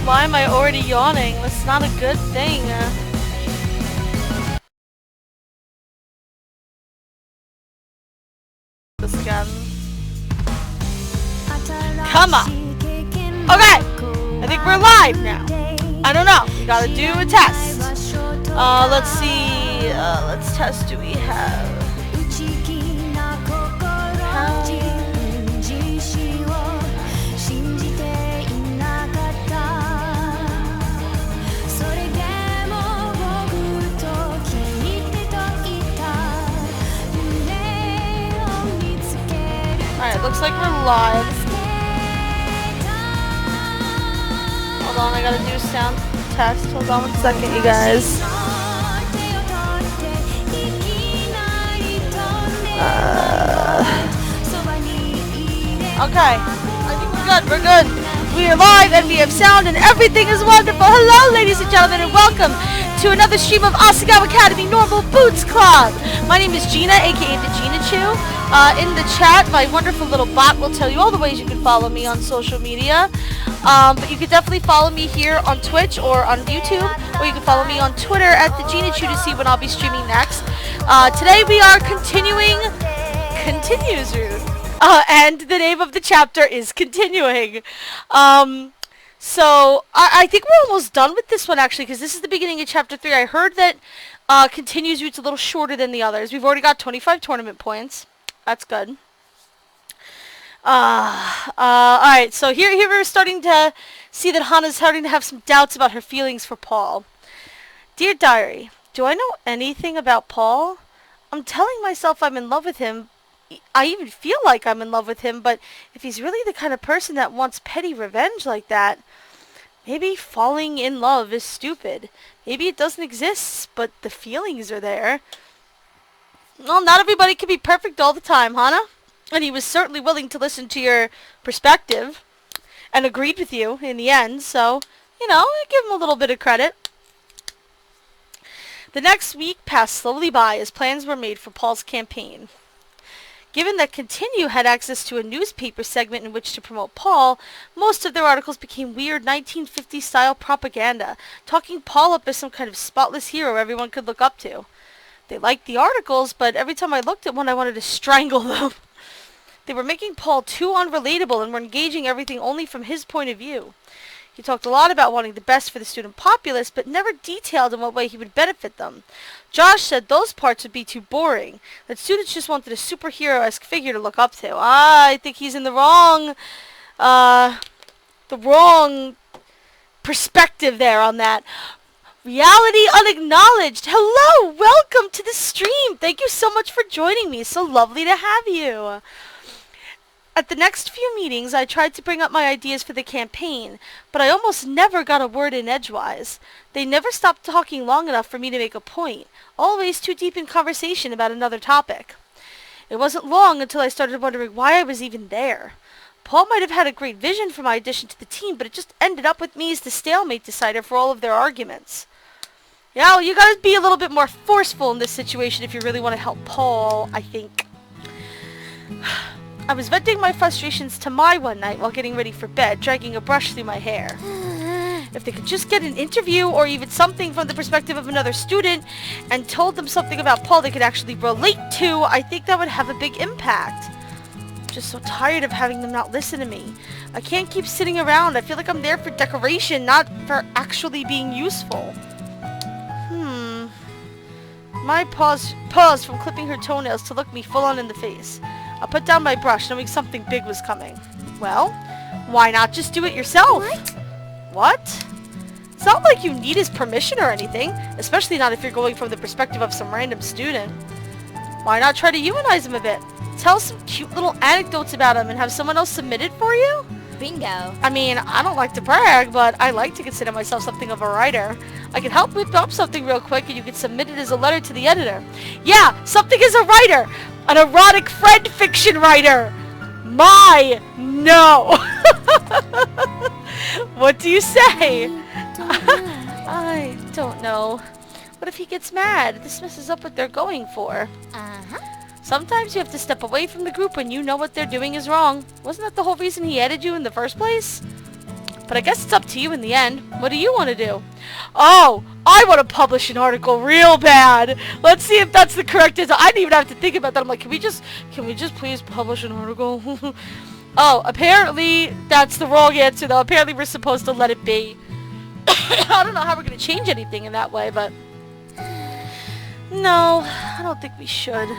Why am I already yawning? That's not a good thing. This again. Come on. Okay. I think we're live now. I don't know. We gotta do a test. Let's see. Let's test. Do we have? Alright, looks like we're live. Hold on, I gotta do a sound test. Hold on 1 second, you guys. Okay, I think we're good. We are live and we have sound and everything is wonderful. Hello, ladies and gentlemen, and welcome to another stream of Asagao Academy Normal Boots Club. My name is Gina, aka the Gina Chew. In the chat, my wonderful little bot will tell you all the ways you can follow me on social media. But you can definitely follow me here on Twitch or on YouTube, or you can follow me on Twitter at the Gina Chew to see when I'll be streaming next. Today we are continues, Ruth. And the name of the chapter is Continuing. So I think we're almost done with this one actually, because this is the beginning of chapter 3. I heard that Continues Root's a little shorter than the others. We've already got 25 tournament points. That's good. Alright, so here we're starting to see that Hana's starting to have some doubts about her feelings for Paul. Dear Diary, do I know anything about Paul? I'm telling myself I'm in love with him. I even feel like I'm in love with him, but if he's really the kind of person that wants petty revenge like that, maybe falling in love is stupid. Maybe it doesn't exist, but the feelings are there. Well, not everybody can be perfect all the time, Hana. And he was certainly willing to listen to your perspective and agreed with you in the end, so, you know, I give him a little bit of credit. The next week passed slowly by as plans were made for Paul's campaign. Given that Continue had access to a newspaper segment in which to promote Paul, most of their articles became weird 1950s-style propaganda, talking Paul up as some kind of spotless hero everyone could look up to. They liked the articles, but every time I looked at one I wanted to strangle them. They were making Paul too unrelatable and were engaging everything only from his point of view. He talked a lot about wanting the best for the student populace, but never detailed in what way he would benefit them. Josh said those parts would be too boring, that students just wanted a superhero-esque figure to look up to. I think he's in the wrong perspective there on that. Reality Unacknowledged. Hello, welcome to the stream. Thank you so much for joining me. So lovely to have you. At the next few meetings, I tried to bring up my ideas for the campaign, but I almost never got a word in edgewise. They never stopped talking long enough for me to make a point, always too deep in conversation about another topic. It wasn't long until I started wondering why I was even there. Paul might have had a great vision for my addition to the team, but it just ended up with me as the stalemate decider for all of their arguments. Yeah, well, you gotta be a little bit more forceful in this situation if you really want to help Paul, I think. I was venting my frustrations to Mai one night while getting ready for bed, dragging a brush through my hair. If they could just get an interview or even something from the perspective of another student and told them something about Paul they could actually relate to, I think that would have a big impact. I'm just so tired of having them not listen to me. I can't keep sitting around. I feel like I'm there for decoration, not for actually being useful. Mai paused from clipping her toenails to look me full on in the face. I put down my brush, knowing something big was coming. Well, why not just do it yourself? What? It's not like you need his permission or anything, especially not if you're going from the perspective of some random student. Why not try to humanize him a bit? Tell some cute little anecdotes about him and have someone else submit it for you? Bingo. I mean, I don't like to brag, but I like to consider myself something of a writer. I can help whip up something real quick and you can submit it as a letter to the editor. Yeah, something as a writer! An erotic friend fiction writer! No! What do you say? I don't know. What if he gets mad? This messes up what they're going for. Sometimes you have to step away from the group when you know what they're doing is wrong. Wasn't that the whole reason he added you in the first place? But I guess it's up to you in the end. What do you want to do? Oh, I want to publish an article real bad. Let's see if that's the correct answer. I didn't even have to think about that. I'm like, can we just please publish an article? Oh, apparently that's the wrong answer though. Apparently we're supposed to let it be. I don't know how we're going to change anything in that way, but no, I don't think we should.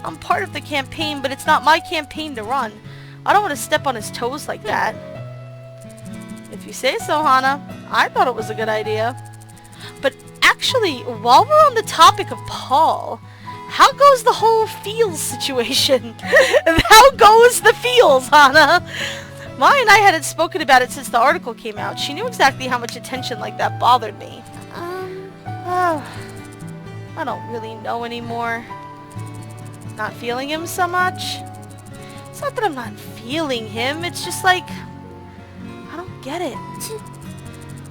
I'm part of the campaign, but it's not my campaign to run. I don't want to step on his toes like that. If you say so, Hana. I thought it was a good idea. But actually, while we're on the topic of Paul, how goes the whole feels situation? How goes the feels, Hana? Mai and I hadn't spoken about it since the article came out. She knew exactly how much attention like that bothered me. I don't really know anymore. Not feeling him so much? It's not that I'm not feeling him, it's just like, I don't get it.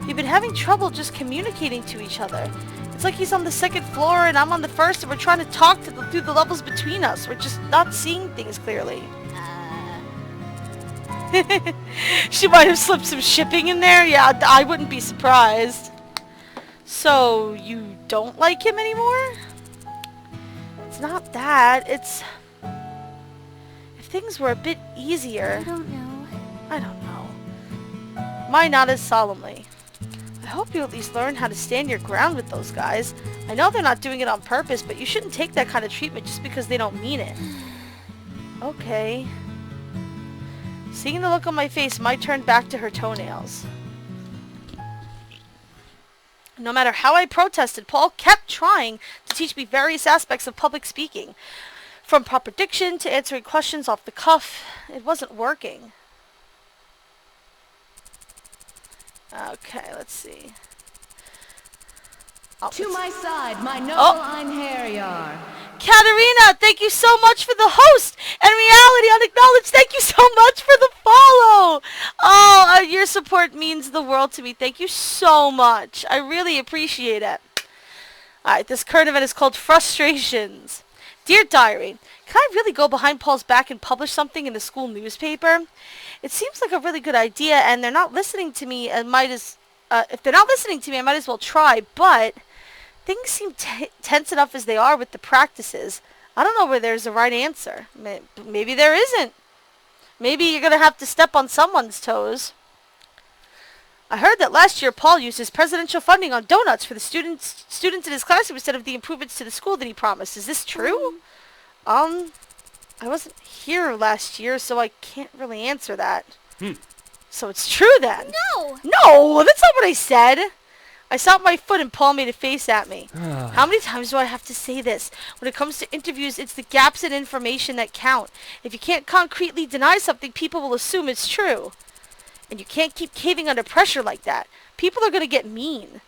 We've been having trouble just communicating to each other. It's like he's on the second floor and I'm on the first and we're trying to talk through the levels between us. We're just not seeing things clearly. She might have slipped some shipping in there? Yeah, I wouldn't be surprised. So, you don't like him anymore? It's not that. It's... if things were a bit easier... I don't know. I don't know. Mai nodded solemnly. I hope you at least learn how to stand your ground with those guys. I know they're not doing it on purpose, but you shouldn't take that kind of treatment just because they don't mean it. Okay. Seeing the look on my face, Mai turned back to her toenails. No matter how I protested, Paul kept trying to teach me various aspects of public speaking. From proper diction to answering questions off the cuff, it wasn't working. Okay, let's see. To my side, my noble Einherjar. Katarina, thank you so much for the host! And Reality Unacknowledged, thank you so much for the follow! Oh, your support means the world to me. Thank you so much. I really appreciate it. Alright, this current event is called Frustrations. Dear Diary, can I really go behind Paul's back and publish something in the school newspaper? It seems like a really good idea, and they're not listening to me, and if they're not listening to me, I might as well try, but things seem tense enough as they are with the practices. I don't know where there's a right answer. Maybe there isn't. Maybe you're going to have to step on someone's toes. I heard that last year Paul used his presidential funding on donuts for the students in his classroom instead of the improvements to the school that he promised. Is this true? I wasn't here last year, so I can't really answer that. So it's true then. No! No, that's not what I said. I stomped my foot and Paul made a face at me. How many times do I have to say this? When it comes to interviews, it's the gaps in information that count. If you can't concretely deny something, people will assume it's true. And you can't keep caving under pressure like that. People are going to get mean.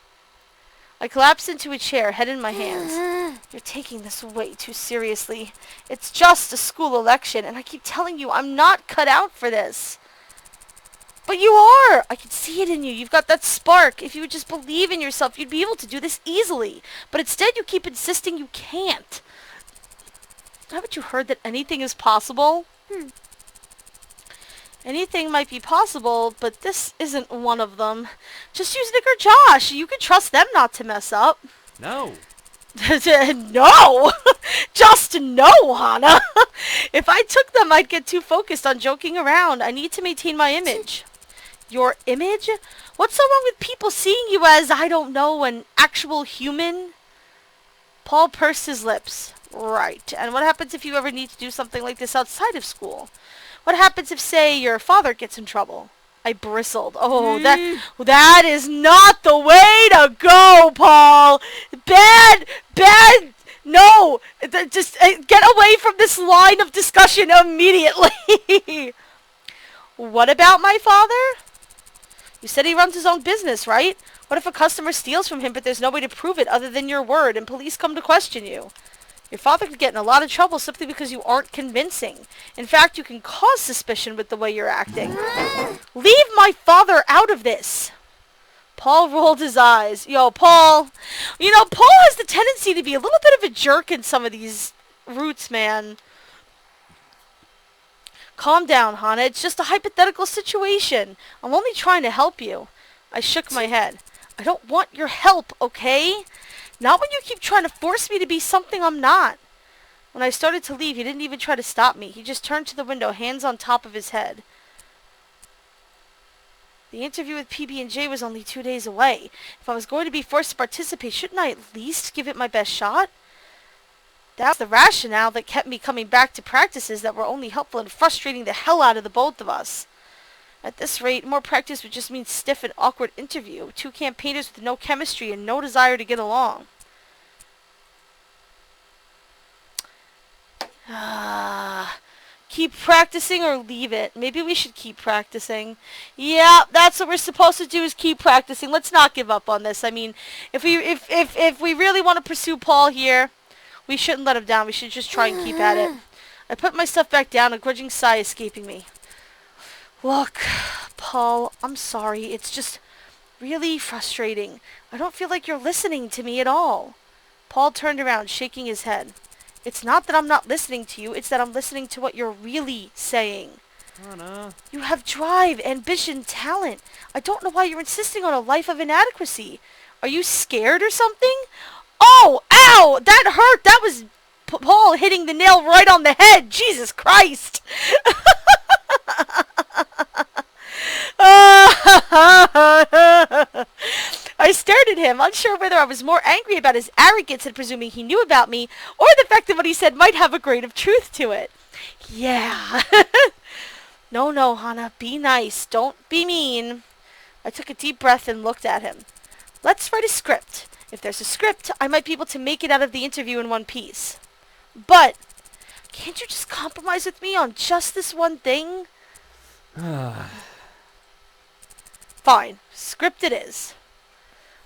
I collapsed into a chair, head in my hands. You're taking this way too seriously. It's just a school election, and I keep telling you I'm not cut out for this. But you are! I can see it in you. You've got that spark. If you would just believe in yourself, you'd be able to do this easily. But instead, you keep insisting you can't. Haven't you heard that anything is possible? Anything might be possible, but this isn't one of them. Just use Nick or Josh. You can trust them not to mess up. No. No! Just no, Hana! If I took them, I'd get too focused on joking around. I need to maintain my image. Your image? What's so wrong with people seeing you as, I don't know, an actual human? Paul pursed his lips. Right. And what happens if you ever need to do something like this outside of school? What happens if, say, your father gets in trouble? I bristled. Oh, that is not the way to go, Paul. Bad. No, just get away from this line of discussion immediately. What about my father? You said he runs his own business, right? What if a customer steals from him, but there's no way to prove it other than your word, and police come to question you? Your father could get in a lot of trouble simply because you aren't convincing. In fact, you can cause suspicion with the way you're acting. Leave my father out of this. Paul rolled his eyes. Yo, Paul. You know, Paul has the tendency to be a little bit of a jerk in some of these routes, man. Calm down, Hana. It's just a hypothetical situation. I'm only trying to help you. I shook my head. I don't want your help, okay? Not when you keep trying to force me to be something I'm not. When I started to leave, he didn't even try to stop me. He just turned to the window, hands on top of his head. The interview with PB&J was only 2 days away. If I was going to be forced to participate, shouldn't I at least give it my best shot? That's the rationale that kept me coming back to practices that were only helpful in frustrating the hell out of the both of us. At this rate, more practice would just mean stiff and awkward interview. 2 campaigners with no chemistry and no desire to get along. Keep practicing or leave it. Maybe we should keep practicing. Yeah, that's what we're supposed to do, is keep practicing. Let's not give up on this. I mean, if we really want to pursue Paul here, we shouldn't let him down. We should just try and keep at it. I put my stuff back down, a grudging sigh escaping me. Look, Paul, I'm sorry. It's just really frustrating. I don't feel like you're listening to me at all. Paul turned around, shaking his head. It's not that I'm not listening to you, it's that I'm listening to what you're really saying. Hana. You have drive, ambition, talent. I don't know why you're insisting on a life of inadequacy. Are you scared or something? Oh, ow! That hurt! That was Paul hitting the nail right on the head! Jesus Christ! I stared at him, unsure whether I was more angry about his arrogance and presuming he knew about me, or the fact that what he said might have a grain of truth to it. Yeah. No, Hana, be nice. Don't be mean. I took a deep breath and looked at him. Let's write a script. If there's a script, I might be able to make it out of the interview in one piece. But, can't you just compromise with me on just this one thing? Fine. Script it is.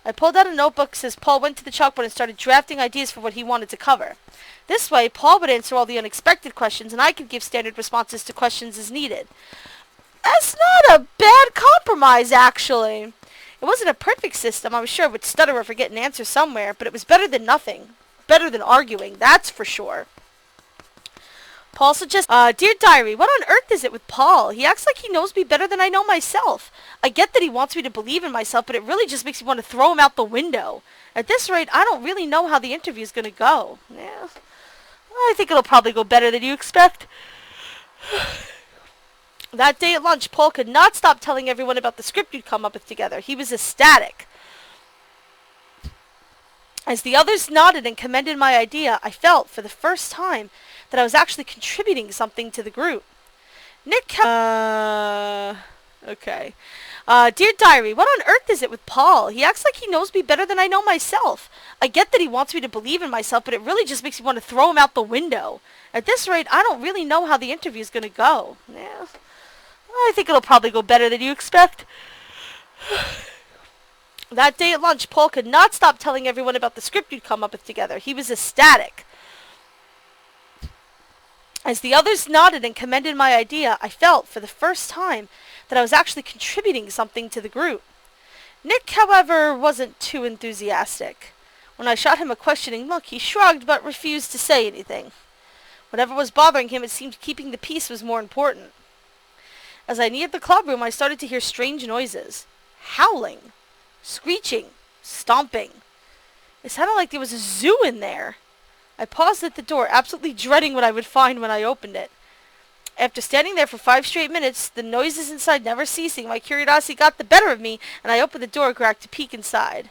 I pulled out a notebook as Paul went to the chalkboard and started drafting ideas for what he wanted to cover. This way, Paul would answer all the unexpected questions, and I could give standard responses to questions as needed. That's not a bad compromise, actually. It wasn't a perfect system. I was sure I would stutter or forget an answer somewhere, but it was better than nothing. Better than arguing, that's for sure. Paul suggests, Dear Diary, what on earth is it with Paul? He acts like he knows me better than I know myself. I get that he wants me to believe in myself, but it really just makes me want to throw him out the window. At this rate, I don't really know how the interview's going to go. Yeah, I think it'll probably go better than you expect. That day at lunch, Paul could not stop telling everyone about the script you'd come up with together. He was ecstatic. As the others nodded and commended my idea, I felt, for the first time, that I was actually contributing something to the group. Nick okay. Dear Diary, what on earth is it with Paul? He acts like he knows me better than I know myself. I get that he wants me to believe in myself, but it really just makes me want to throw him out the window. At this rate, I don't really know how the interview's going to go. Yeah, I think it'll probably go better than you expect. That day at lunch, Paul could not stop telling everyone about the script you'd come up with together. He was ecstatic. As the others nodded and commended my idea, I felt, for the first time, that I was actually contributing something to the group. Nick, however, wasn't too enthusiastic. When I shot him a questioning look, he shrugged but refused to say anything. Whatever was bothering him, it seemed keeping the peace was more important. As I neared the clubroom, I started to hear strange noises. Howling. Screeching. Stomping. It sounded like there was a zoo in there. I paused at the door, absolutely dreading what I would find when I opened it. After standing there for 5 straight minutes, the noises inside never ceasing, my curiosity got the better of me, and I opened the door crack to peek inside.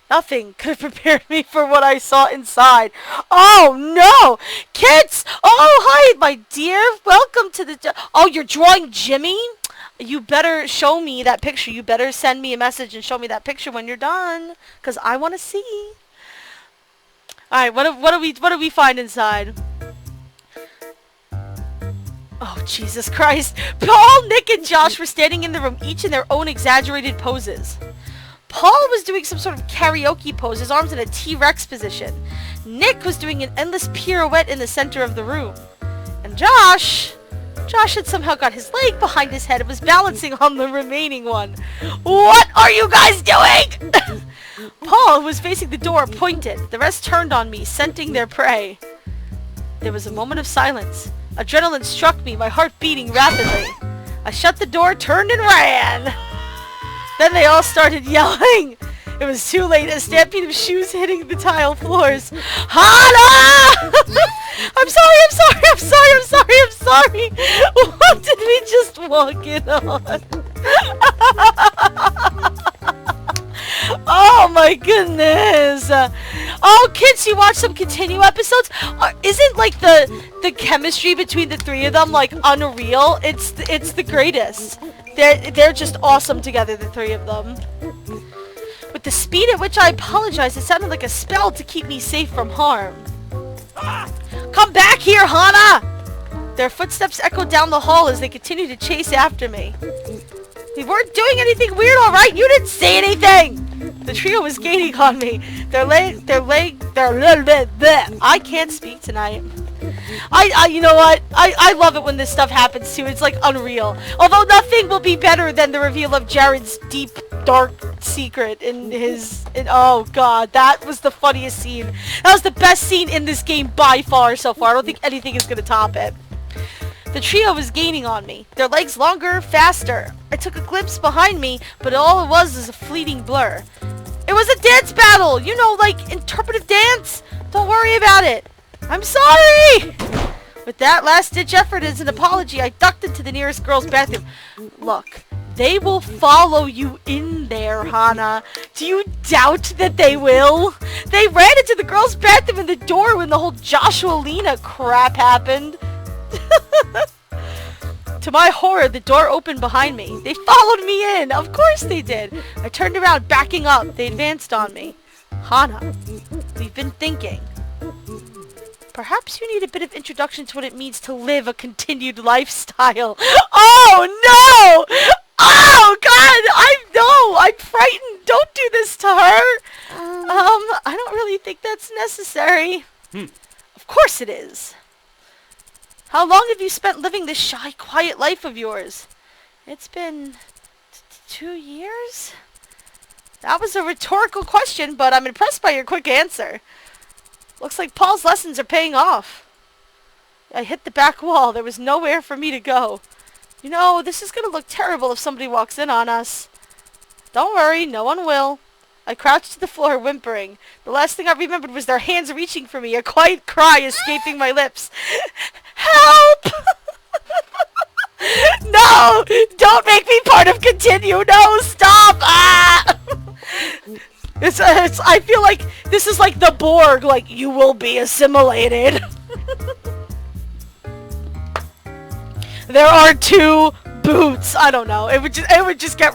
Nothing could have prepared me for what I saw inside. Oh, no! Kids! Oh, hi, my dear. Welcome to the... Oh, you're drawing Jimmy? You better show me that picture. You better send me a message and show me that picture when you're done, because I want to see. Alright, what do we find inside? Oh, Jesus Christ. Paul, Nick, and Josh were standing in the room, each in their own exaggerated poses. Paul was doing some sort of karaoke pose, his arms in a T-Rex position. Nick was doing an endless pirouette in the center of the room. And Josh had somehow got his leg behind his head and was balancing on the remaining one. What are you guys doing? Paul, who was facing the door, pointed. The rest turned on me, scenting their prey. There was a moment of silence. Adrenaline struck me, my heart beating rapidly. I shut the door, turned, and ran. Then they all started yelling. It was too late. A stampede of shoes hitting the tile floors. Hana! I'm sorry, I'm sorry, I'm sorry, I'm sorry, I'm sorry. What did we just walk in on? Oh my goodness. Oh, kids, you watch some continue episodes? Isn't like the chemistry between the three of them like unreal? It's the greatest. They're just awesome together, the three of them. With the speed at which I apologized, it sounded like a spell to keep me safe from harm. Come back here, Hana! Their footsteps echoed down the hall as they continued to chase after me. We weren't doing anything weird, alright? You didn't say anything! The trio was gaining on me. I can't speak tonight. You know what? I love it when this stuff happens too. It's like unreal. Although nothing will be better than the reveal of Jared's deep, dark secret oh god, that was the funniest scene. That was the best scene in this game by far so far. I don't think anything is gonna top it. The trio was gaining on me, their legs longer, faster. I took a glimpse behind me, but all it was a fleeting blur. It was a dance battle! You know, like interpretive dance? Don't worry about it. I'm sorry! With that last-ditch effort as an apology, I ducked into the nearest girl's bathroom. Look, they will follow you in there, Hana. Do you doubt that they will? They ran into the girl's bathroom in the door when the whole Joshua Lena crap happened. To my horror, the door opened behind me. They followed me in. Of course they did. I turned around, backing up. They advanced on me. Hana, we've been thinking. Perhaps you need a bit of introduction to what it means to live a continued lifestyle. Oh, no! Oh, God! I'm frightened. Don't do this to her. I don't really think that's necessary. Of course it is. How long have you spent living this shy, quiet life of yours? It's been 2 years? That was a rhetorical question, but I'm impressed by your quick answer. Looks like Paul's lessons are paying off. I hit the back wall. There was nowhere for me to go. You know, this is going to look terrible if somebody walks in on us. Don't worry, no one will. I crouched to the floor, whimpering. The last thing I remembered was their hands reaching for me, a quiet cry escaping my lips. Help! No! Don't make me part of Continue! No, stop! Ah! I feel like this is like the Borg, like, you will be assimilated. There are 2 boots. I don't know. It would just get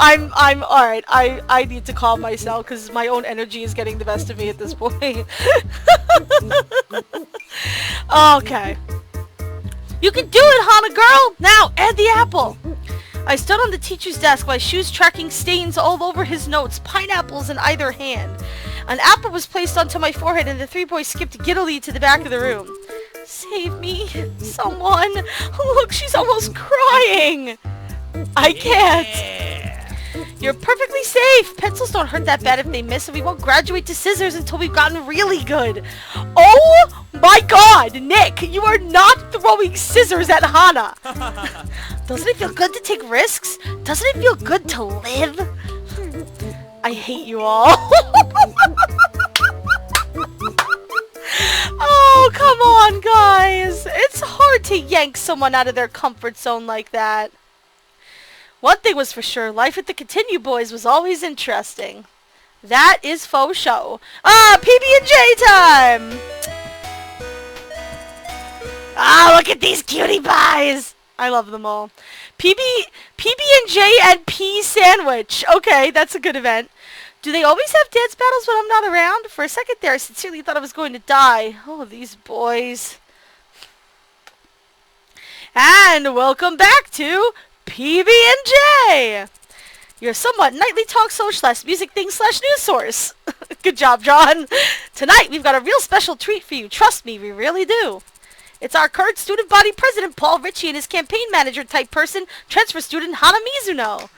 I'm alright. I need to calm myself because my own energy is getting the best of me at this point. Okay. You can do it, Hana girl! Now, add the apple! I stood on the teacher's desk, my shoes tracking stains all over his notes, pineapples in either hand. An apple was placed onto my forehead and the 3 boys skipped giddily to the back of the room. Save me, someone! Look, she's almost crying! I can't! You're perfectly safe! Pencils don't hurt that bad if they miss, and we won't graduate to scissors until we've gotten really good. Oh my god, Nick! You are not throwing scissors at Hana! Doesn't it feel good to take risks? Doesn't it feel good to live? I hate you all. Oh, come on, guys. It's hard to yank someone out of their comfort zone like that. One thing was for sure, life at the Continue Boys was always interesting. That is faux show. Ah, PB&J time! Ah, look at these cutie pies! I love them all. PB&J and P sandwich. Okay, that's a good event. Do they always have dance battles when I'm not around? For a second there, I sincerely thought I was going to die. Oh, these boys. And welcome back to PB&J, your somewhat nightly talk show / music thing / news source. Good job, John. Tonight, we've got a real special treat for you. Trust me, we really do. It's our current student body president, Paul Ritchie, and his campaign manager type person, transfer student Hana Mizuno.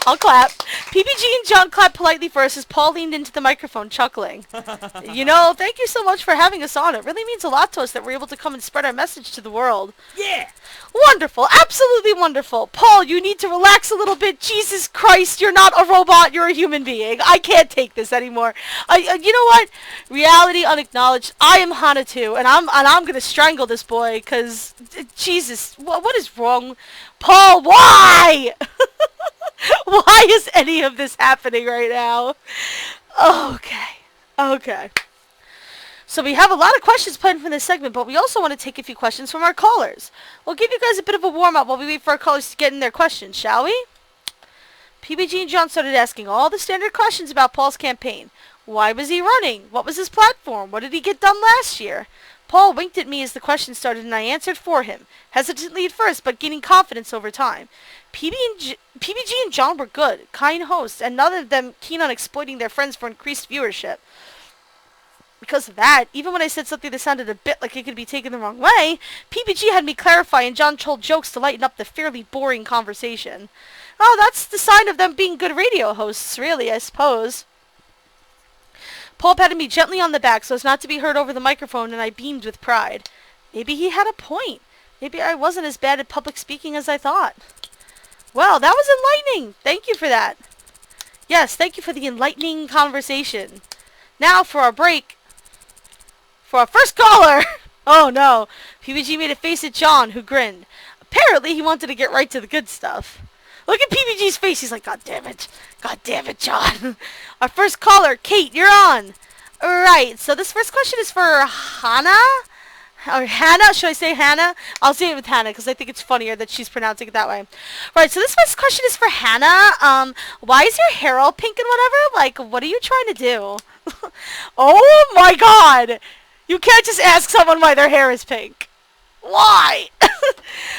I'll clap. PBG and John clapped politely first as Paul leaned into the microphone, chuckling. Thank you so much for having us on. It really means a lot to us that we're able to come and spread our message to the world. Yeah. Wonderful. Absolutely wonderful. Paul, you need to relax a little bit. Jesus Christ, you're not a robot. You're a human being. I can't take this anymore. You know what? Reality unacknowledged. I am Hana too, and I'm going to strangle this boy because, Jesus, what is wrong? Paul, why? Why is any of this happening right now? Okay. So we have a lot of questions planned for this segment, but we also want to take a few questions from our callers. We'll give you guys a bit of a warm-up while we wait for our callers to get in their questions, shall we? PBG and John started asking all the standard questions about Paul's campaign. Why was he running? What was his platform? What did he get done last year? Paul winked at me as the question started, and I answered for him, hesitantly at first, but gaining confidence over time. PBG and John were good, kind hosts, and none of them keen on exploiting their friends for increased viewership. Because of that, even when I said something that sounded a bit like it could be taken the wrong way, PBG had me clarify and John told jokes to lighten up the fairly boring conversation. Oh, that's the sign of them being good radio hosts, really, I suppose. Paul patted me gently on the back so as not to be heard over the microphone, and I beamed with pride. Maybe he had a point. Maybe I wasn't as bad at public speaking as I thought. Well, that was enlightening. Thank you for that. Yes, thank you for the enlightening conversation. Now for our break. For our first caller! Oh no. PBG made a face at John, who grinned. Apparently he wanted to get right to the good stuff. Look at PBG's face. He's like, God damn it. God damn it, John. Our first caller, Kate, you're on. Alright, so this first question is for Hannah? Or Hannah? Should I say Hannah? I'll say it with Hannah because I think it's funnier that she's pronouncing it that way. Right, so this first question is for Hannah. Why is your hair all pink and whatever? Like, what are you trying to do? Oh my god! You can't just ask someone why their hair is pink. Why?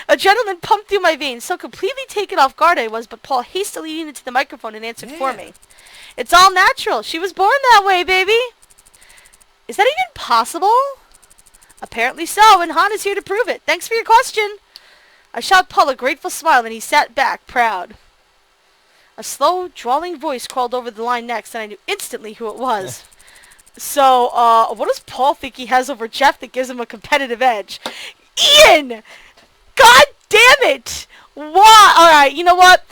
Adrenaline pumped through my veins, so completely taken off guard I was, but Paul hastily leaned into the microphone and answered for me. It's all natural. She was born that way, baby. Is that even possible? Apparently so, and Han is here to prove it. Thanks for your question. I shot Paul a grateful smile, and he sat back, proud. A slow, drawling voice crawled over the line next, and I knew instantly who it was. So, what does Paul think he has over Jeff that gives him a competitive edge? Ian! God damn it! Why? Alright, you know what?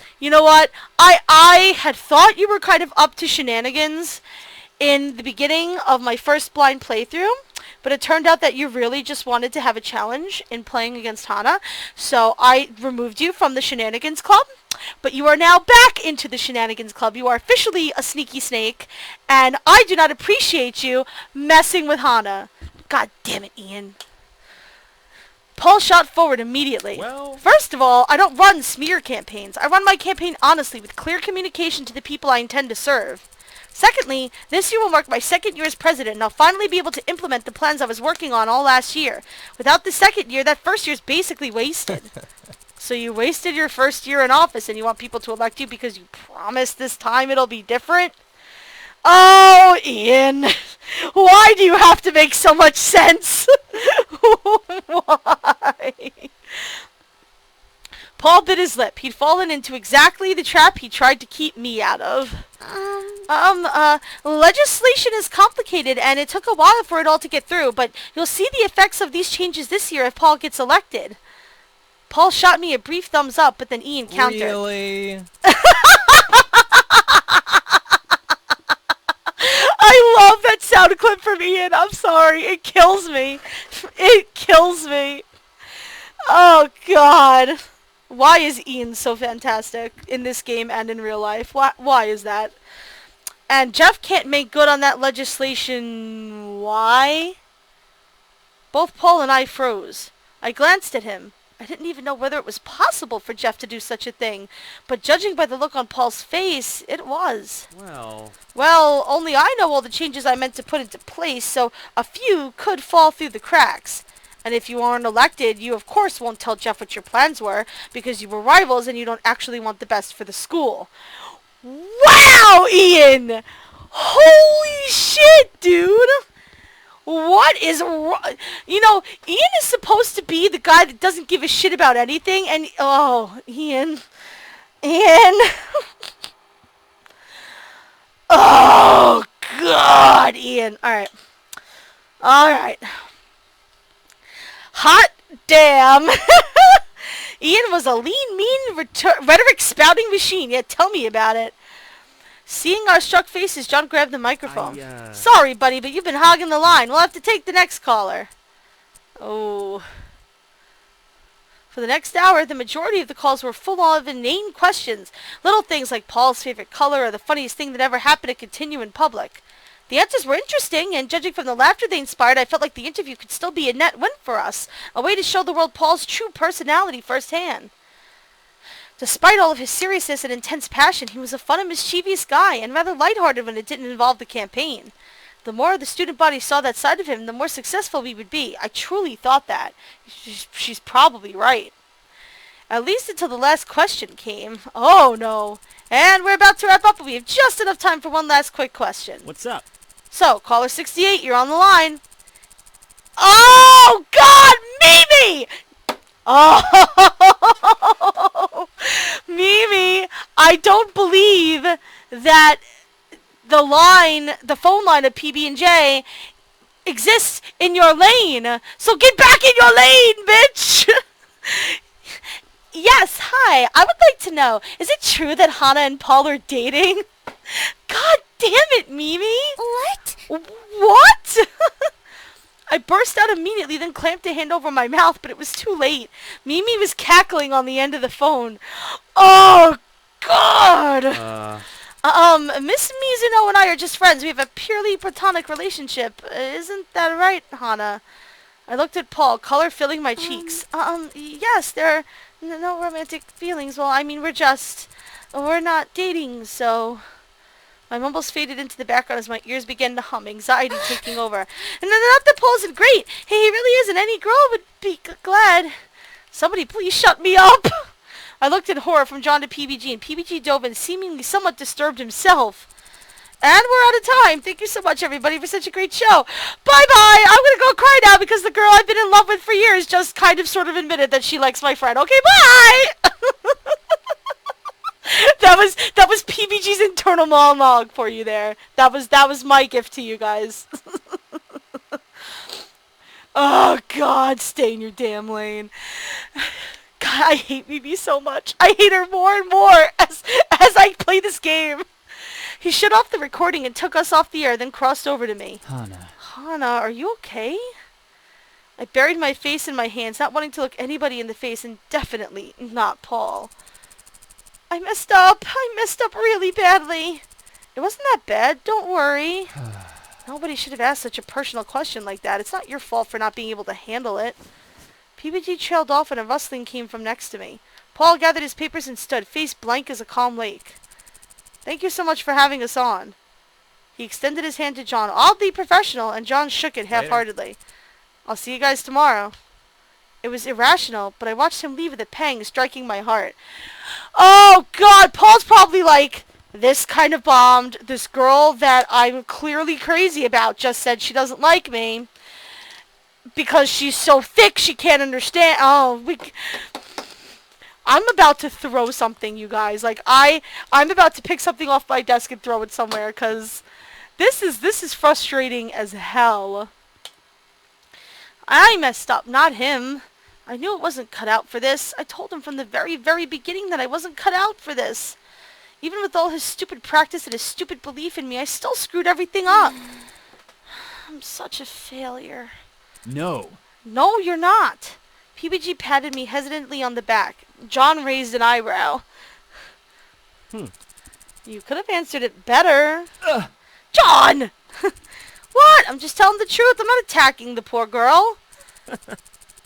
I had thought you were kind of up to shenanigans in the beginning of my first blind playthrough, but it turned out that you really just wanted to have a challenge in playing against Hana, so I removed you from the Shenanigans Club. But you are now back into the Shenanigans Club. You are officially a sneaky snake, and I do not appreciate you messing with Hana. God damn it, Ian. Paul shot forward immediately. Well, First of all, I don't run smear campaigns. I run my campaign honestly with clear communication to the people I intend to serve. Secondly, this year will mark my second year as president, and I'll finally be able to implement the plans I was working on all last year. Without the second year, that first year's basically wasted. So you wasted your first year in office and you want people to elect you because you promised this time it'll be different? Oh, Ian. Why do you have to make so much sense? Why? Paul bit his lip. He'd fallen into exactly the trap he tried to keep me out of. Legislation is complicated and it took a while for it all to get through, but you'll see the effects of these changes this year if Paul gets elected. Paul shot me a brief thumbs up, but then Ian countered. Really? I love that sound clip from Ian. I'm sorry. It kills me. It kills me. Oh, God. Why is Ian so fantastic in this game and in real life? Why is that? And Jeff can't make good on that legislation. Why? Both Paul and I froze. I glanced at him. I didn't even know whether it was possible for Jeff to do such a thing, but judging by the look on Paul's face, it was. Well, only I know all the changes I meant to put into place, so a few could fall through the cracks. And if you aren't elected, you of course won't tell Jeff what your plans were, because you were rivals and you don't actually want the best for the school. Wow, Ian! Holy shit, dude! What is wrong? You know, Ian is supposed to be the guy that doesn't give a shit about anything, and oh, Ian. Oh, God, Ian. Alright. Alright. Hot damn. Ian was a lean, mean, rhetoric spouting machine. Yeah, tell me about it. Seeing our struck faces, John grabbed the microphone. Sorry, buddy, but you've been hogging the line. We'll have to take the next caller. Oh. For the next hour, the majority of the calls were full of inane questions. Little things like Paul's favorite color or the funniest thing that ever happened to continue in public. The answers were interesting, and judging from the laughter they inspired, I felt like the interview could still be a net win for us. A way to show the world Paul's true personality firsthand. Despite all of his seriousness and intense passion, he was a fun and mischievous guy, and rather lighthearted when it didn't involve the campaign. The more the student body saw that side of him, the more successful we would be. I truly thought that. She's probably right. At least until the last question came. Oh, no. And we're about to wrap up, but we have just enough time for one last quick question. What's up? So, caller 68, you're on the line. Oh, God, Mimi! Oh, Mimi, I don't believe that the phone line of PB&J exists in your lane. So get back in your lane, bitch! Yes, hi. I would like to know, is it true that Hannah and Paul are dating? God damn it, Mimi! What? What? I burst out immediately, then clamped a hand over my mouth, but it was too late. Mimi was cackling on the end of the phone. Oh, God! Miss Mizuno and I are just friends. We have a purely platonic relationship. Isn't that right, Hannah? I looked at Paul, color filling my cheeks. Yes, there are no romantic feelings. Well, I mean, we're not dating, so... My mumbles faded into the background as my ears began to hum, anxiety taking over. And then not that Paul isn't great. Hey, he really isn't. Any girl would be glad. Somebody please shut me up. I looked in horror from John to PBG, and PBG dove in, seemingly somewhat disturbed himself. And we're out of time. Thank you so much, everybody, for such a great show. Bye-bye. I'm going to go cry now because the girl I've been in love with for years just kind of sort of admitted that she likes my friend. Okay, bye! That was PBG's internal monologue for you there. That was my gift to you guys. Oh, God, stay in your damn lane. God, I hate Mimi so much. I hate her more and more as I play this game. He shut off the recording and took us off the air, then crossed over to me. Hannah, are you okay? I buried my face in my hands, not wanting to look anybody in the face, and definitely not Paul. I messed up. I messed up really badly. It wasn't that bad. Don't worry. Nobody should have asked such a personal question like that. It's not your fault for not being able to handle it. PBG trailed off and a rustling came from next to me. Paul gathered his papers and stood, face blank as a calm lake. Thank you so much for having us on. He extended his hand to John, oddly professional, and John shook it half-heartedly. I'll see you guys tomorrow. It was irrational, but I watched him leave with a pang striking my heart. Oh, God, Paul's probably like, this kind of bombed. This girl that I'm clearly crazy about just said she doesn't like me because she's so thick she can't understand. I'm about to throw something, you guys. Like, I'm about to pick something off my desk and throw it somewhere because this is frustrating as hell. I messed up, not him. I knew it wasn't cut out for this. I told him from the very, very beginning that I wasn't cut out for this. Even with all his stupid practice and his stupid belief in me, I still screwed everything up. I'm such a failure. No. No, you're not. PBG patted me hesitantly on the back. John raised an eyebrow. You could have answered it better. John! What? I'm just telling the truth. I'm not attacking the poor girl.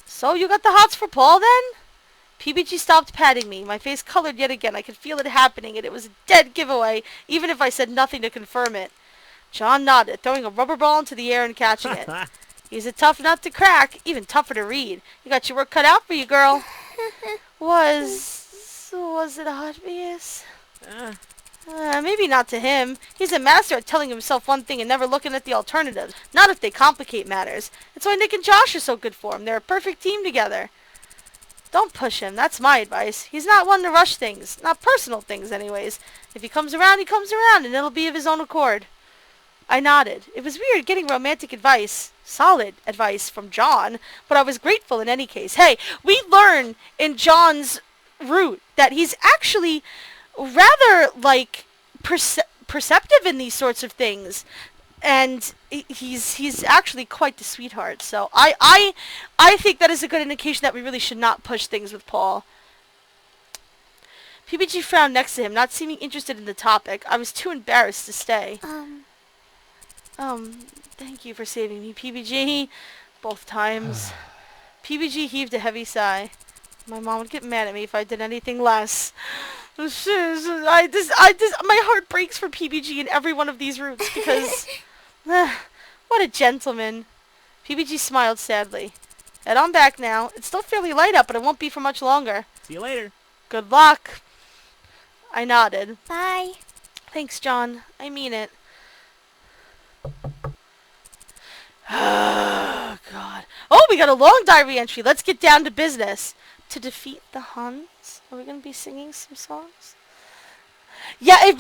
So, you got the hots for Paul, then? PBG stopped patting me. My face colored yet again. I could feel it happening, and it was a dead giveaway, even if I said nothing to confirm it. John nodded, throwing a rubber ball into the air and catching it. He's a tough nut to crack, even tougher to read. You got your work cut out for you, girl. Was it obvious? Maybe not to him. He's a master at telling himself one thing and never looking at the alternatives. Not if they complicate matters. That's why Nick and Josh are so good for him. They're a perfect team together. Don't push him. That's my advice. He's not one to rush things. Not personal things, anyways. If he comes around, he comes around, and it'll be of his own accord. I nodded. It was weird getting romantic advice, solid advice from John, but I was grateful in any case. Hey, we learn in John's route that he's actually rather, like, perceptive in these sorts of things. And he's actually quite the sweetheart. So I think that is a good indication that we really should not push things with Paul. PBG frowned next to him, not seeming interested in the topic. I was too embarrassed to stay. Thank you for saving me, PBG. Both times. PBG heaved a heavy sigh. My mom would get mad at me if I did anything less. My heart breaks for PBG in every one of these routes because... what a gentleman. PBG smiled sadly. Head on back now. It's still fairly light up, but it won't be for much longer. See you later. Good luck. I nodded. Bye. Thanks, John. I mean it. Oh, God. Oh, we got a long diary entry. Let's get down to business. To defeat the Huns? Are we going to be singing some songs? Yeah,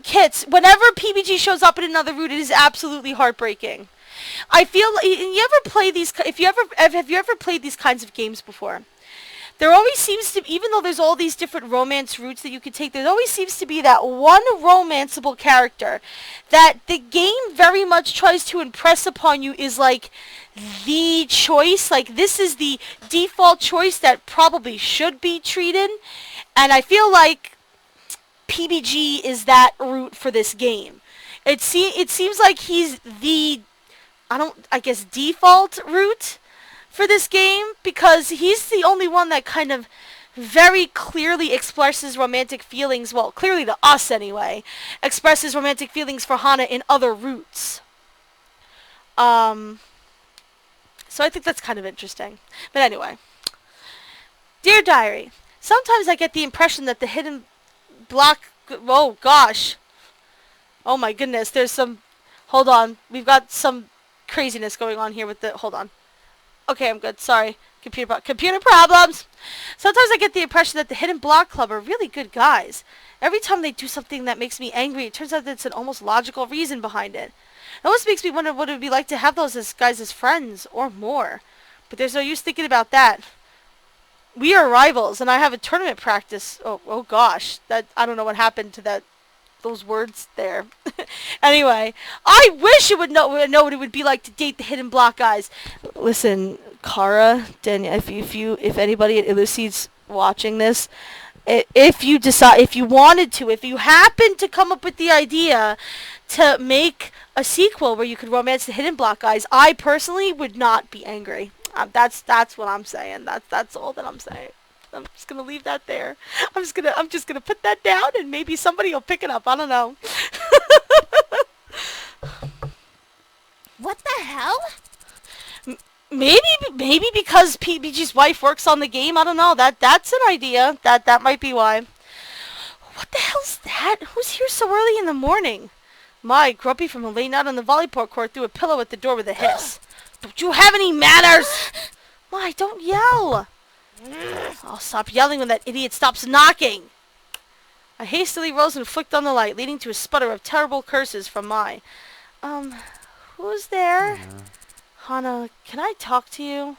Kits, whenever PBG shows up in another route, it is absolutely heartbreaking. I feel, you ever play these, have you ever played these kinds of games before? There always seems to, even though there's all these different romance routes that you could take, there always seems to be that one romanceable character that the game very much tries to impress upon you is like the choice, like this is the default choice that probably should be treated, and I feel like PBG is that route for this game. It seems like he's the, I guess, default route for this game, because he's the only one that kind of very clearly expresses romantic feelings, well, clearly to us anyway, expresses romantic feelings for Hana in other routes. So I think that's kind of interesting. But anyway. Dear Diary, sometimes I get the impression that the hidden block... Oh, gosh. Oh, my goodness. There's some... Hold on. We've got some craziness going on here with the... Hold on. Okay, I'm good. Sorry. Computer problems! Sometimes I get the impression that the Hidden Block Club are really good guys. Every time they do something that makes me angry, it turns out that it's an almost logical reason behind it. It almost makes me wonder what it would be like to have those guys as friends, or more. But there's no use thinking about that. We are rivals, and I have a tournament practice. Oh gosh. I don't know what happened to those words there. Anyway, I wish it would know what it would be like to date the Hidden Block guys. Listen, Kara, Daniel, if anybody at Illucide's watching this, if you happen to come up with the idea to make a sequel where you could romance the Hidden Block guys, I personally would not be angry. That's what I'm saying. That's all that I'm saying. I'm just gonna leave that there. I'm just gonna put that down, and maybe somebody will pick it up. I don't know. What the hell? Maybe because PBG's wife works on the game. I don't know. That's an idea. That might be why. What the hell's that? Who's here so early in the morning? My, Grumpy from a late night on the volleyball court threw a pillow at the door with a hiss. Don't you have any manners? My, don't yell. I'll stop yelling when that idiot stops knocking. I hastily rose and flicked on the light, leading to a sputter of terrible curses from Mai. Who's there? Hana, can I talk to you?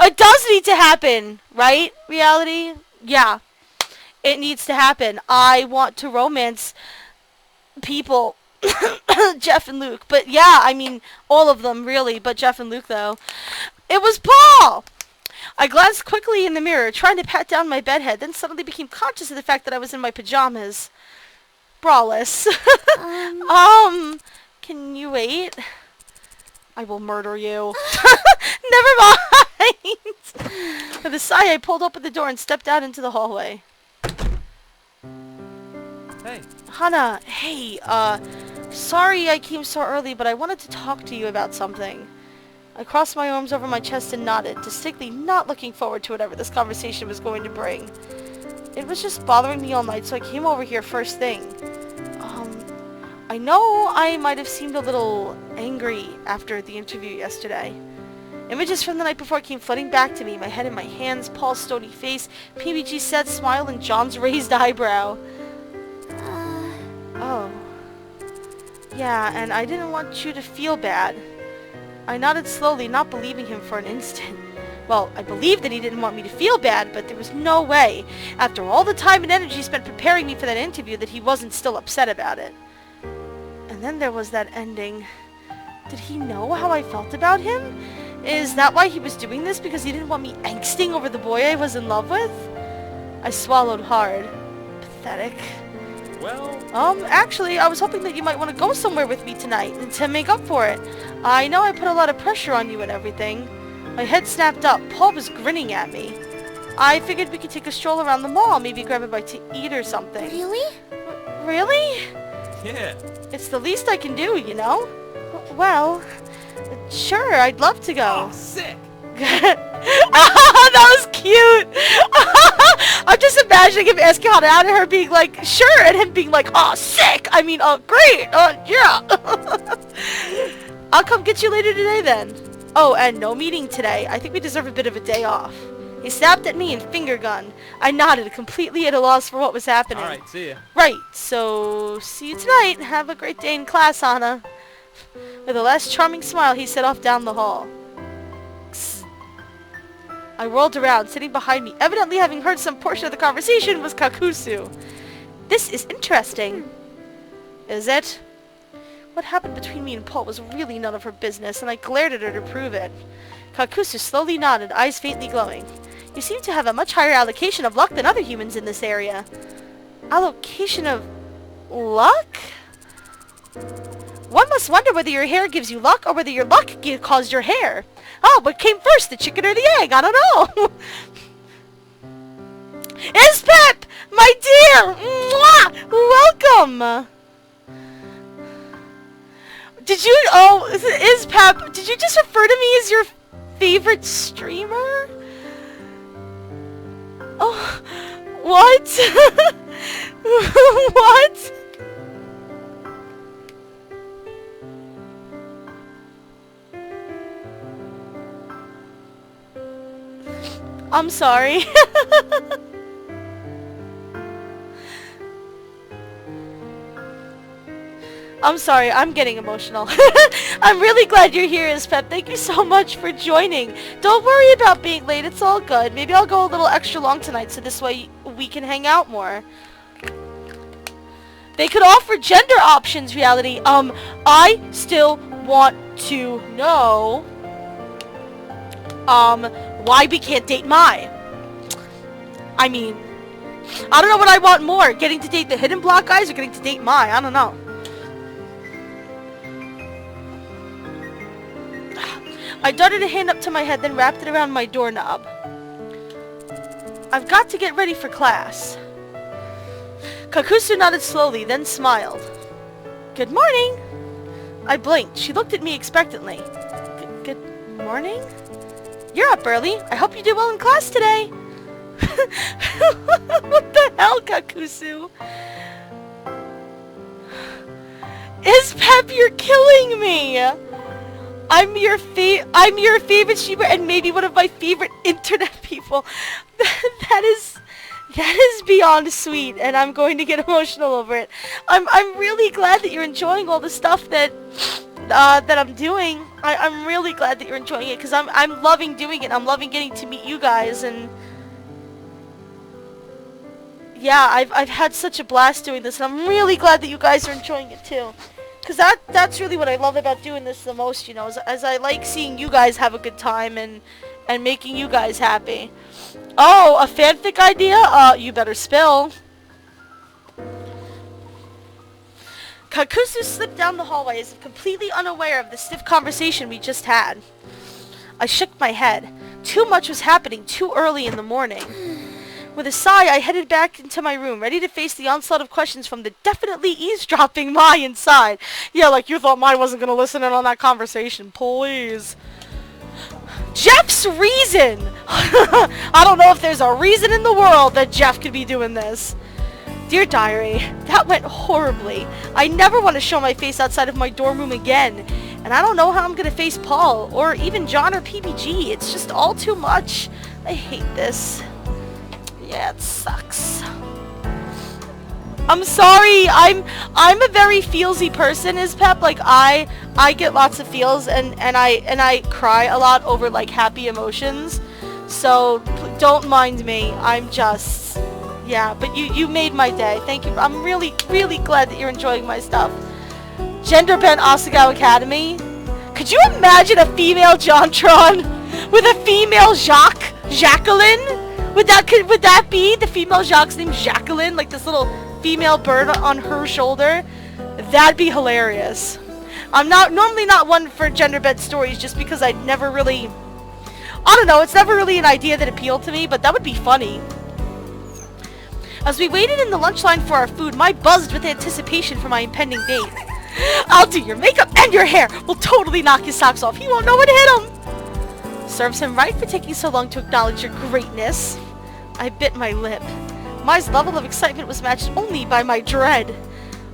It does need to happen, right? Reality? Yeah. It needs to happen. I want to romance people. Jeff and Luke. But yeah, I mean, all of them, really. But Jeff and Luke, though. It was Paul! I glanced quickly in the mirror, trying to pat down my bedhead, then suddenly became conscious of the fact that I was in my pajamas. Braless. Can you wait? I will murder you. Never mind! With a sigh, I pulled open the door and stepped out into the hallway. Hey. Hana, hey, sorry I came so early, but I wanted to talk to you about something. I crossed my arms over my chest and nodded, distinctly not looking forward to whatever this conversation was going to bring. It was just bothering me all night, so I came over here first thing. I know I might have seemed a little angry after the interview yesterday. Images from the night before came flooding back to me, my head in my hands, Paul's stony face, PBG's sad smile, and John's raised eyebrow. Oh. Yeah, and I didn't want you to feel bad. I nodded slowly, not believing him for an instant. Well, I believed that he didn't want me to feel bad, but there was no way, after all the time and energy spent preparing me for that interview, that he wasn't still upset about it. And then there was that ending. Did he know how I felt about him? Is that why he was doing this? Because he didn't want me angsting over the boy I was in love with? I swallowed hard. Pathetic. Well... Actually, I was hoping that you might want to go somewhere with me tonight and to make up for it. I know I put a lot of pressure on you and everything. My head snapped up. Paul was grinning at me. I figured we could take a stroll around the mall, maybe grab a bite to eat or something. Really? Really? Yeah. It's the least I can do, you know? Well, sure, I'd love to go. Oh, sick! That was cute! I'm just imagining him asking Hana out and her being like, sure, and him being like, oh, sick! I mean, oh, great! Yeah! I'll come get you later today then. Oh, and no meeting today. I think we deserve a bit of a day off. He snapped at me and finger gunned. I nodded, completely at a loss for what was happening. Alright, see ya. Right, so see you tonight. Have a great day in class, Hana. With a last charming smile, he set off down the hall. I whirled around. Sitting behind me, evidently having heard some portion of the conversation, was Kakusu. This is interesting. Is it? What happened between me and Paul was really none of her business, and I glared at her to prove it. Kakusu slowly nodded, eyes faintly glowing. You seem to have a much higher allocation of luck than other humans in this area. Allocation of luck? One must wonder whether your hair gives you luck or whether your luck caused your hair. Oh, what came first, the chicken or the egg? I don't know. Ispep! My dear! Mwah! Welcome! Did you... Oh, Ispep, did you just refer to me as your favorite streamer? Oh, what? What? I'm sorry. I'm sorry, I'm getting emotional. I'm really glad you're here, Ispep. Thank you so much for joining. Don't worry about being late, it's all good. Maybe I'll go a little extra long tonight so this way we can hang out more. They could offer gender options, Reality. I still want to know, why we can't date Mai. I mean, I don't know what I want more. Getting to date the Hidden Block guys or getting to date Mai. I don't know. I darted a hand up to my head, then wrapped it around my doorknob. I've got to get ready for class. Kakusu nodded slowly, then smiled. Good morning. I blinked. She looked at me expectantly. Good morning? You're up early. I hope you do well in class today. What the hell, Kakusu? Ispep, you're killing me. I'm your favorite streamer and maybe one of my favorite internet people. That is beyond sweet, and I'm going to get emotional over it. I'm really glad that you're enjoying all the stuff that I'm doing. I'm really glad that you're enjoying it because I'm loving doing it. I'm loving getting to meet you guys, and yeah, I've had such a blast doing this, and I'm really glad that you guys are enjoying it too. Because that's really what I love about doing this the most, you know, as I like seeing you guys have a good time and making you guys happy. Oh, a fanfic idea? You better spill. Kakusu slipped down the hallway as if completely unaware of the stiff conversation we just had. I shook my head. Too much was happening too early in the morning. With a sigh, I headed back into my room, ready to face the onslaught of questions from the definitely eavesdropping Mai inside. Yeah, like you thought Mai wasn't going to listen in on that conversation. Please. Jeff's reason! I don't know if there's a reason in the world that Jeff could be doing this. Dear Diary, that went horribly. I never want to show my face outside of my dorm room again. And I don't know how I'm gonna face Paul, or even John or PBG. It's just all too much. I hate this. Yeah, it sucks. I'm sorry. I'm a very feelsy person, is Pep. Like I get lots of feels, and I cry a lot over like happy emotions. So don't mind me. I'm just, yeah. But you made my day. Thank you. I'm really glad that you're enjoying my stuff. Gender bent Asagao Academy. Could you imagine a female Jontron with a female Jacqueline? Would that be the female Jacque's name, Jacqueline? Like this little female bird on her shoulder? That'd be hilarious. I'm normally not one for gender bent stories, just because I never really, I don't know, it's never really an idea that appealed to me, but that would be funny. As we waited in the lunch line for our food, I buzzed with anticipation for my impending date. I'll do your makeup and your hair. We'll totally knock his socks off. He won't know what hit him. Serves him right for taking so long to acknowledge your greatness. I bit my lip. Mai's level of excitement was matched only by my dread.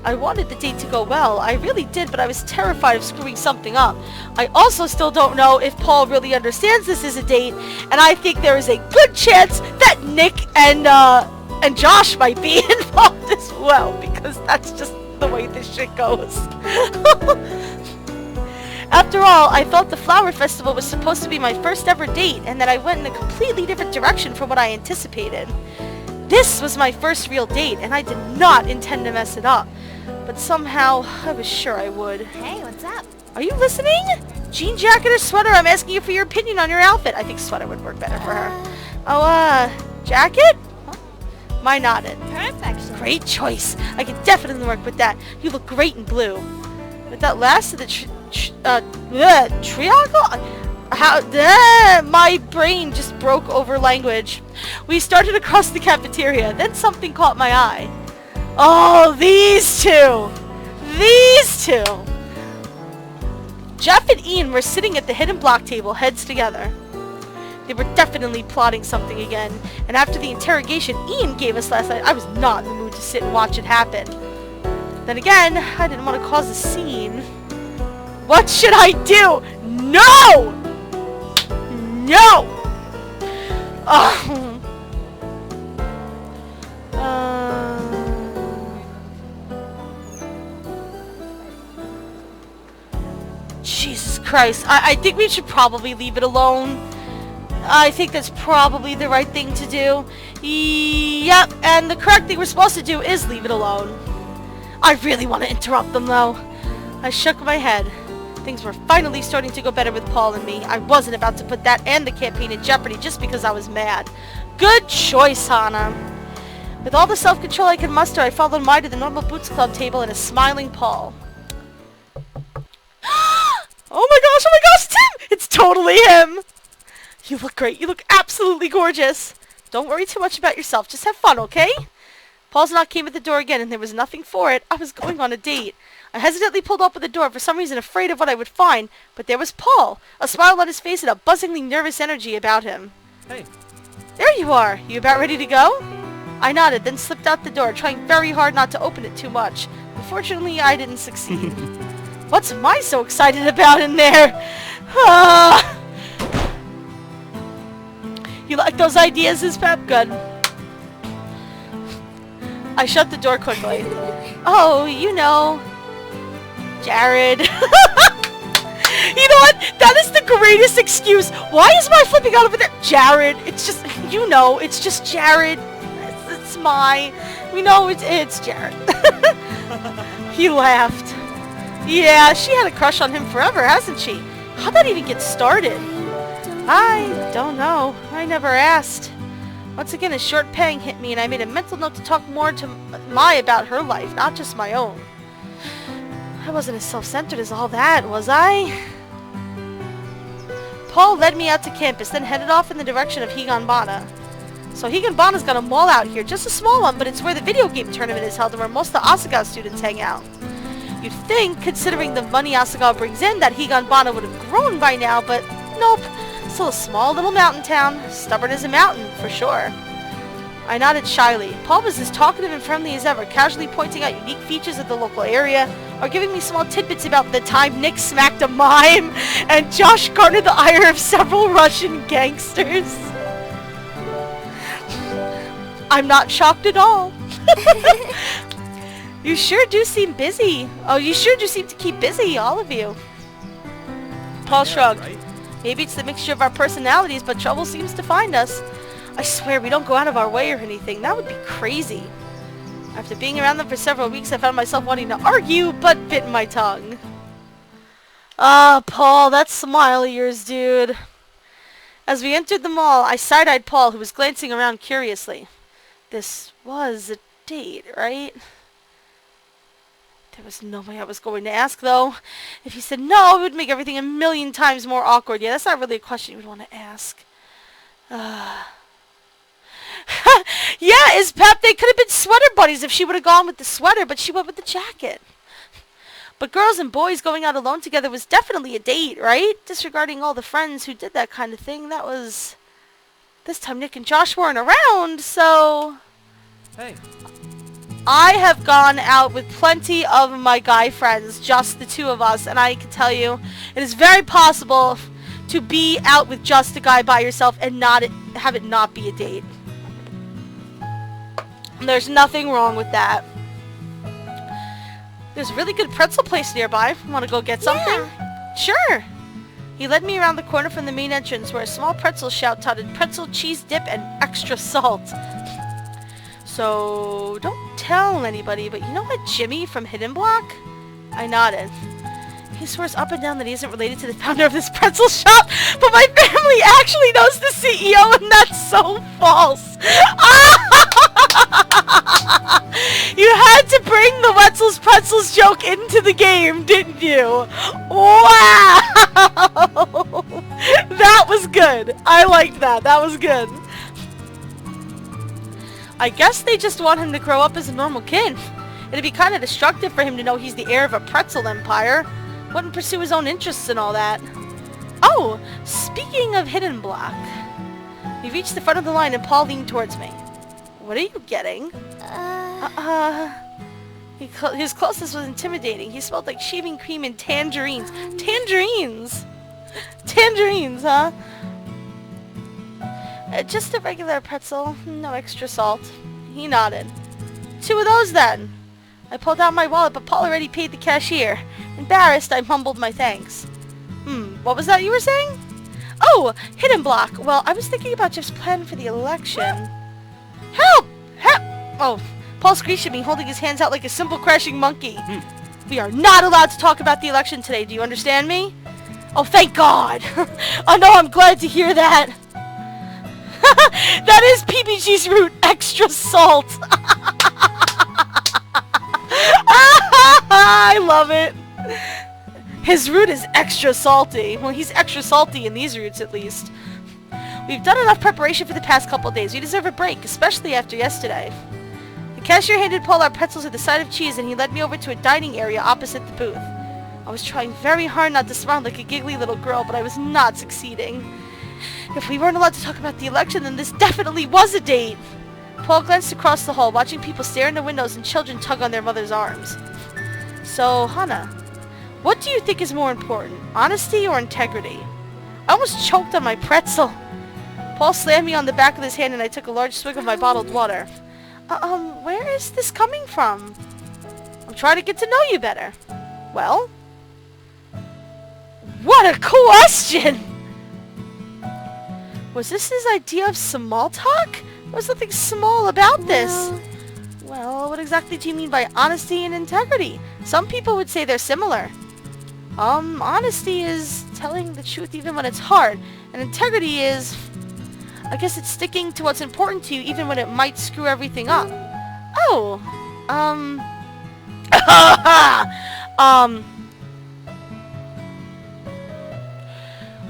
I wanted the date to go well. I really did, but I was terrified of screwing something up. I also still don't know if Paul really understands this is a date, and I think there is a good chance that Nick and Josh might be involved as well, because that's just the way this shit goes. After all, I thought the flower festival was supposed to be my first ever date, and that I went in a completely different direction from what I anticipated. This was my first real date, and I did not intend to mess it up. But somehow, I was sure I would. Hey, what's up? Are you listening? Jean jacket or sweater? I'm asking you for your opinion on your outfit. I think sweater would work better for her. Jacket? Mai nodded. Perfection. Great choice. I can definitely work with that. You look great in blue. With that last of the triangle? My brain just broke over language. We started across the cafeteria. Then something caught my eye. Oh, these two. These two. Jeff and Ian were sitting at the hidden block table, heads together. They were definitely plotting something again, and after the interrogation Ian gave us last night, I was not in the mood to sit and watch it happen. Then again, I didn't want to cause a scene. What should I do? No! No! Jesus Christ. I think we should probably leave it alone. I think that's probably the right thing to do. Yep, and the correct thing we're supposed to do is leave it alone. I really want to interrupt them, though. I shook my head. Things were finally starting to go better with Paul and me. I wasn't about to put that and the campaign in jeopardy just because I was mad. Good choice, Hana. With all the self-control I could muster, I followed Mai to the normal Boots Club table and a smiling Paul. Oh my gosh, it's him! It's totally him! You look great. You look absolutely gorgeous. Don't worry too much about yourself. Just have fun, okay? Paul's knock came at the door again, and there was nothing for it. I was going on a date. I hesitantly pulled open the door, for some reason afraid of what I would find, but there was Paul, a smile on his face and a buzzingly nervous energy about him. Hey. There you are. You about ready to go? I nodded, then slipped out the door, trying very hard not to open it too much. Unfortunately, I didn't succeed. What's Mai so excited about in there? You like those ideas, is Pep? Good. I shut the door quickly. Oh, you know, Jared. You know what? That is the greatest excuse. Why is Mai flipping out over there? Jared. It's just, you know, it's just Jared. It's Mai. We know it's Jared. He laughed. Yeah, she had a crush on him forever, hasn't she? How'd that even get started? I don't know. I never asked. Once again, a short pang hit me, and I made a mental note to talk more to Mai about her life, not just my own. I wasn't as self-centered as all that, was I? Paul led me out to campus, then headed off in the direction of Higanbana. So Higanbana's got a mall out here, just a small one, but it's where the video game tournament is held and where most of the Asagao students hang out. You'd think, considering the money Asagao brings in, that Higanbana would have grown by now, but nope. Still a small little mountain town. Stubborn as a mountain, for sure. I nodded shyly. Paul was as talkative and friendly as ever, casually pointing out unique features of the local area, or giving me small tidbits about the time Nick smacked a mime and Josh garnered the ire of several Russian gangsters. I'm not shocked at all. You sure do seem busy. Oh, you sure do seem to keep busy, all of you. Paul shrugged. Right? Maybe it's the mixture of our personalities, but trouble seems to find us. I swear we don't go out of our way or anything. That would be crazy. After being around them for several weeks, I found myself wanting to argue, but bit my tongue. Ah, Paul, that smile of yours, dude. As we entered the mall, I side-eyed Paul, who was glancing around curiously. This was a date, right? There was no way I was going to ask, though. If he said no, it would make everything a million times more awkward. Yeah, that's not really a question you would want to ask. Yeah, is Pep, they could have been sweater buddies if she would have gone with the sweater, but she went with the jacket. But girls and boys going out alone together was definitely a date, right? Disregarding all the friends who did that kind of thing, that was... This time Nick and Josh weren't around, so... Hey. I have gone out with plenty of my guy friends, just the two of us, and I can tell you, it is very possible to be out with just a guy by yourself and not have it not be a date. There's nothing wrong with that. There's a really good pretzel place nearby. Want to go get something? Yeah. Sure. He led me around the corner from the main entrance where a small pretzel shout touted pretzel, cheese dip, and extra salt. So, don't tell anybody, but you know what Jimmy from Hidden Block? I nodded. He swears up and down that he isn't related to the founder of this pretzel shop, but my family actually knows the CEO, and that's so false. You had to bring the Wetzel's Pretzels joke into the game, didn't you? Wow! That was good. I liked that. That was good. I guess they just want him to grow up as a normal kid. It'd be kind of destructive for him to know he's the heir of a pretzel empire. Wouldn't pursue his own interests and all that. Oh, speaking of Hidden Block. We reached the front of the line and Paul leaned towards me. What are you getting? His closeness was intimidating. He smelled like shaving cream and tangerines. Tangerines! Tangerines, huh? Just a regular pretzel, no extra salt. He nodded. 2 of those then. I pulled out my wallet, but Paul already paid the cashier. Embarrassed, I mumbled my thanks. What was that you were saying? Oh, Hidden Block. Well, I was thinking about Jeff's plan for the election. Help! Help! Oh, Paul screeched at me, holding his hands out like a simple crashing monkey. We are not allowed to talk about the election today, do you understand me? Oh, thank God! Oh no, I'm glad to hear that! That is PBG's root, extra salt! I love it! His root is extra salty. Well, he's extra salty in these roots, at least. We've done enough preparation for the past couple of days. We deserve a break, especially after yesterday. The cashier handed Paul our pretzels with a side of cheese, and he led me over to a dining area opposite the booth. I was trying very hard not to smile like a giggly little girl, but I was not succeeding. If we weren't allowed to talk about the election, then this definitely was a date. Paul glanced across the hall, watching people stare into windows and children tug on their mother's arms. So, Hannah, what do you think is more important, honesty or integrity? I almost choked on my pretzel. Paul slammed me on the back of his hand and I took a large swig of my bottled water. Where is this coming from? I'm trying to get to know you better. Well? What a question! Was this his idea of small talk? There was nothing small about this. Well, what exactly do you mean by honesty and integrity? Some people would say they're similar. Honesty is telling the truth even when it's hard. And integrity is... I guess it's sticking to what's important to you even when it might screw everything up. Oh.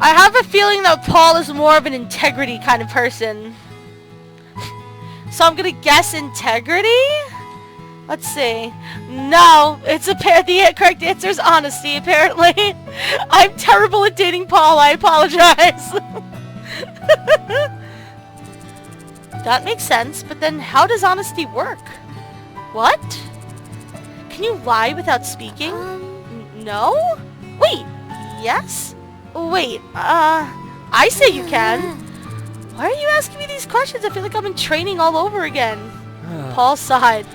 I have a feeling that Paul is more of an integrity kind of person. So I'm gonna guess integrity? Let's see. No, it's the correct answer is honesty, apparently. I'm terrible at dating Paul, I apologize. That makes sense, but then how does honesty work? What? Can you lie without speaking? No? Wait, yes? Wait, I say you can. Why are you asking me these questions? I feel like I'm in training all over again. Paul sighed.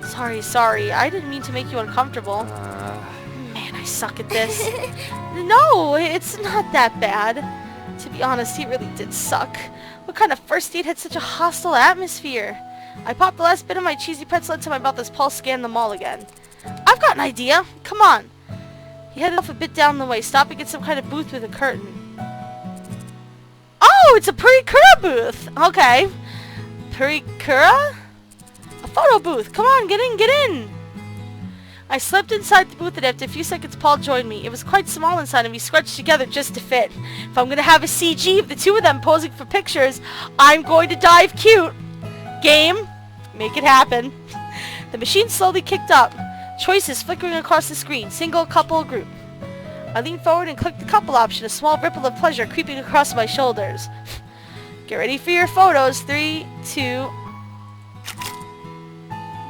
Sorry, I didn't mean to make you uncomfortable. Man, I suck at this. No, it's not that bad. To be honest, he really did suck. What kind of first date had such a hostile atmosphere? I popped the last bit of my cheesy pretzel into my mouth as Paul scanned them all again. I've got an idea. Come on. He headed off a bit down the way, stopping at some kind of booth with a curtain. Oh, it's a Purikura booth. Okay. Purikura? A photo booth. Come on, get in. I slipped inside the booth and after a few seconds Paul joined me. It was quite small inside and we scrunched together just to fit. If I'm going to have a CG of the two of them posing for pictures, I'm going to dive cute. Game. Make it happen. The machine slowly kicked up. Choices flickering across the screen. Single, couple, group. I leaned forward and clicked the couple option, a small ripple of pleasure creeping across my shoulders. Get ready for your photos. 3, 2...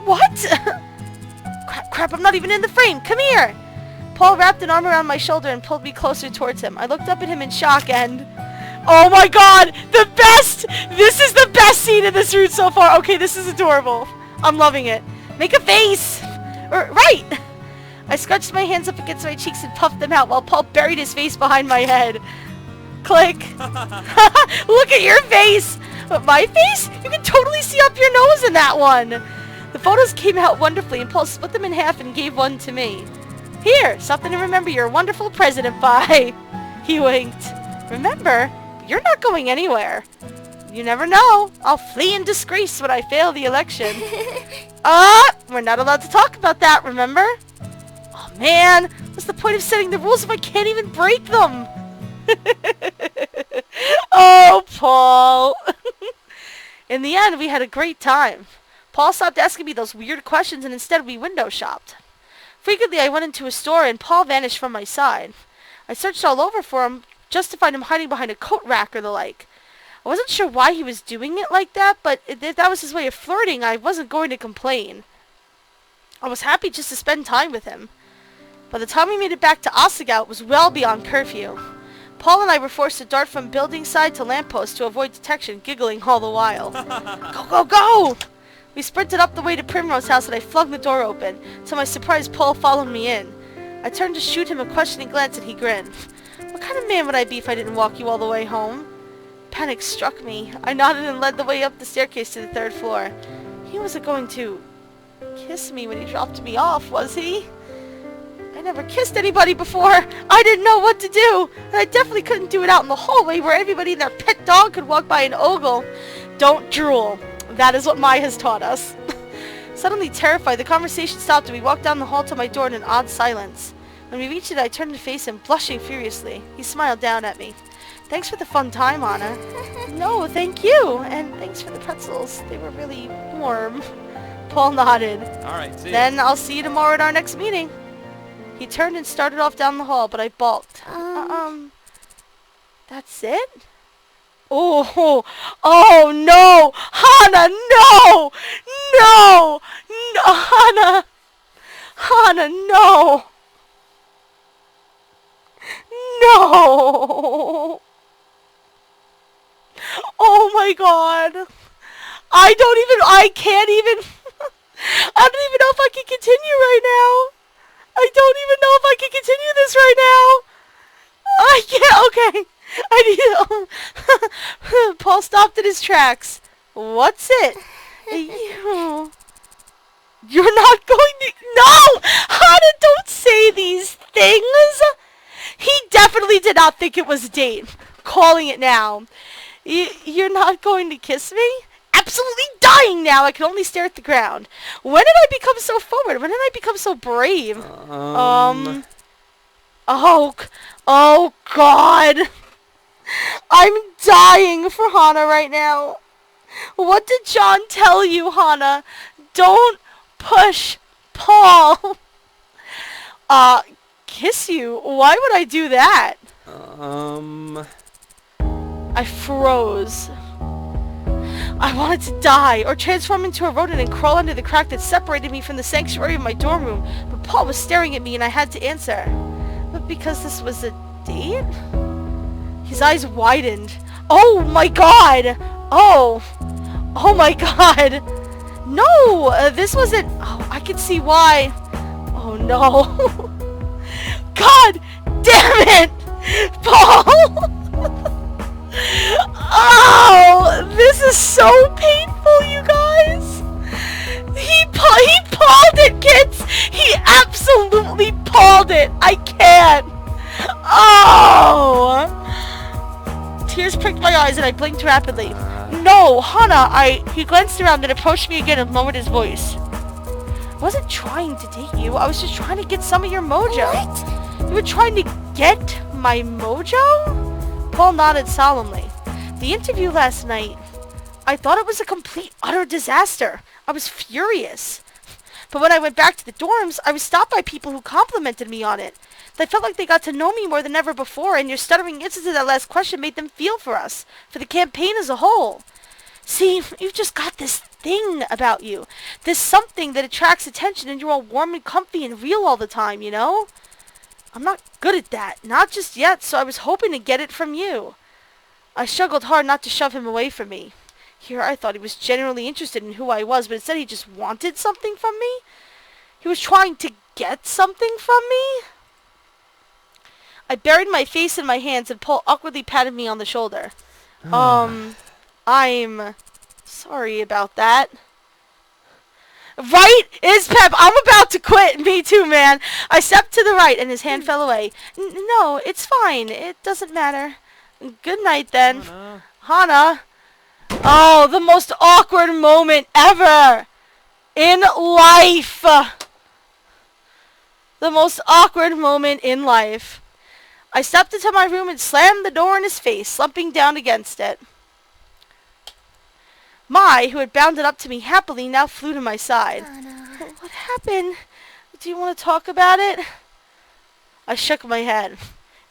What? Crap, I'm not even in the frame. Come here. Paul wrapped an arm around my shoulder and pulled me closer towards him. I looked up at him in shock and... Oh my god! The best! This is the best scene in this route so far. Okay, this is adorable. I'm loving it. Make a face! Right! I scrunched my hands up against my cheeks and puffed them out while Paul buried his face behind my head. Click. Look at your face! But my face? You can totally see up your nose in that one. The photos came out wonderfully and Paul split them in half and gave one to me. Here, something to remember your wonderful president by. He winked. Remember, you're not going anywhere. You never know. I'll flee in disgrace when I fail the election. We're not allowed to talk about that, remember? Oh man, what's the point of setting the rules if I can't even break them? Oh, Paul. In the end, we had a great time. Paul stopped asking me those weird questions and instead we window shopped. Frequently, I went into a store and Paul vanished from my side. I searched all over for him just to find him hiding behind a coat rack or the like. I wasn't sure why he was doing it like that, but if that was his way of flirting, I wasn't going to complain. I was happy just to spend time with him. By the time we made it back to Asagao, it was well beyond curfew. Paul and I were forced to dart from building side to lamppost to avoid detection, giggling all the while. Go! We sprinted up the way to Primrose House and I flung the door open. To my surprise, Paul followed me in. I turned to shoot him a questioning glance and he grinned. What kind of man would I be if I didn't walk you all the way home? Panic struck me. I nodded and led the way up the staircase to the 3rd floor. He wasn't going to kiss me when he dropped me off, was he? I never kissed anybody before. I didn't know what to do. And I definitely couldn't do it out in the hallway where everybody and their pet dog could walk by and ogle. Don't drool. That is what Mai has taught us. Suddenly terrified, the conversation stopped and we walked down the hall to my door in an odd silence. When we reached it, I turned to face him, blushing furiously. He smiled down at me. Thanks for the fun time, Anna. No, thank you. And thanks for the pretzels. They were really warm. Paul nodded. Alright, see ya. Then I'll see you tomorrow at our next meeting. He turned and started off down the hall, but I balked. That's it? Oh no! Hana, no! No! No, Hana, no! No! Oh my god! I can't even... I don't even know if I can continue right now! I don't even know if I can continue this right now! I can't, okay. I need Paul stopped in his tracks. What's it? You're not going to... No! Hana, don't say these things! He definitely did not think it was a date. Calling it now. You're not going to kiss me? Absolutely dying now. I can only stare at the ground. When did I become so forward? When did I become so brave? Oh God. I'm dying for Hana right now. What did John tell you, Hana? Don't push Paul. Kiss you? Why would I do that? I froze. I wanted to die or transform into a rodent and crawl under the crack that separated me from the sanctuary of my dorm room, but Paul was staring at me and I had to answer. But because this was a date? His eyes widened. Oh my god! Oh my god! No! This wasn't... Oh, I can see why. Oh no. God damn it! Paul! Oh! This is so painful, you guys! He pauled it, kids! He absolutely pauled it! I can't! Oh! Tears pricked my eyes and I blinked rapidly. No, Hana, He glanced around and approached me again and lowered his voice. I wasn't trying to date you. I was just trying to get some of your mojo. What? You were trying to get my mojo? Paul nodded solemnly. The interview last night, I thought it was a complete, utter disaster. I was furious. But when I went back to the dorms, I was stopped by people who complimented me on it. They felt like they got to know me more than ever before, and your stuttering answer to that last question made them feel for us, for the campaign as a whole. See, you've just got this thing about you. This something that attracts attention, and you're all warm and comfy and real all the time, you know? I'm not good at that. Not just yet, so I was hoping to get it from you. I struggled hard not to shove him away from me. Here I thought he was genuinely interested in who I was, but instead he just wanted something from me? He was trying to get something from me? I buried my face in my hands and Paul awkwardly patted me on the shoulder. I'm sorry about that. Right? Is Pep. I'm about to quit. Me too, man. I stepped to the right and his hand fell away. No, it's fine. It doesn't matter. Good night then. Hana. Oh, the most awkward moment ever in life. The most awkward moment in life. I stepped into my room and slammed the door in his face, slumping down against it. Mai, who had bounded up to me happily, now flew to my side. What happened? Do you want to talk about it? I shook my head.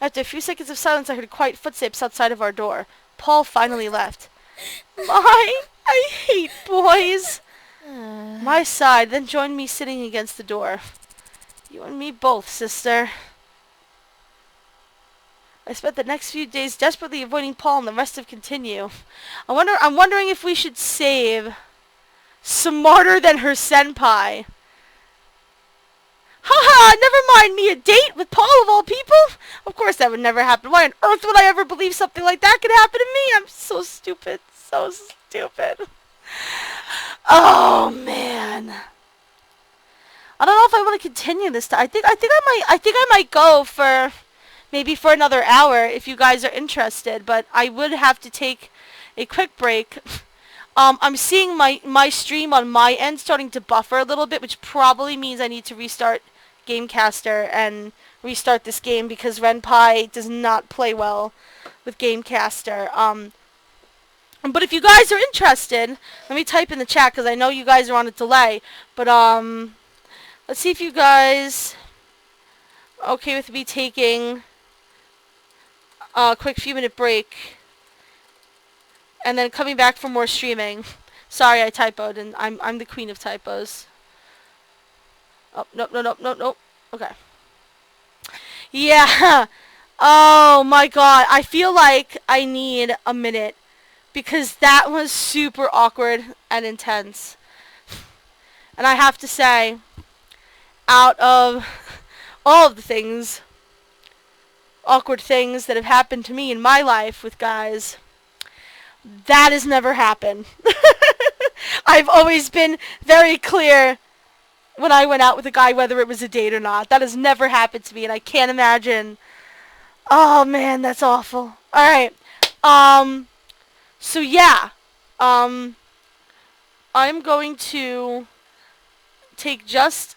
After a few seconds of silence, I heard quiet footsteps outside of our door. Paul finally left. Mai, I hate boys. Mai sighed, then joined me sitting against the door. You and me both, sister. I spent the next few days desperately avoiding Paul and the rest of Continue. I'm wondering if we should save Smarter Than Her Senpai. Haha, never mind me a date with Paul of all people. Of course that would never happen. Why on earth would I ever believe something like that could happen to me? I'm so stupid. So stupid. Oh man. I don't know if I want to continue this. I think I might go for maybe for another hour if you guys are interested, but I would have to take a quick break. I'm seeing my stream on my end starting to buffer a little bit, which probably means I need to restart Gamecaster and restart this game because Renpai does not play well with Gamecaster. But if you guys are interested, let me type in the chat because I know you guys are on a delay. But let's see if you guys are okay with me taking a quick few-minute break and then coming back for more streaming. Sorry, I typoed, and I'm the queen of typos. Oh, nope. Okay. Yeah. Oh my god. I feel like I need a minute because that was super awkward and intense. And I have to say, out of all of the things, awkward things that have happened to me in my life with guys, that has never happened. I've always been very clear when I went out with a guy whether it was a date or not. That has never happened to me, and I can't imagine. Oh man, that's awful. Alright. So yeah. I'm going to take just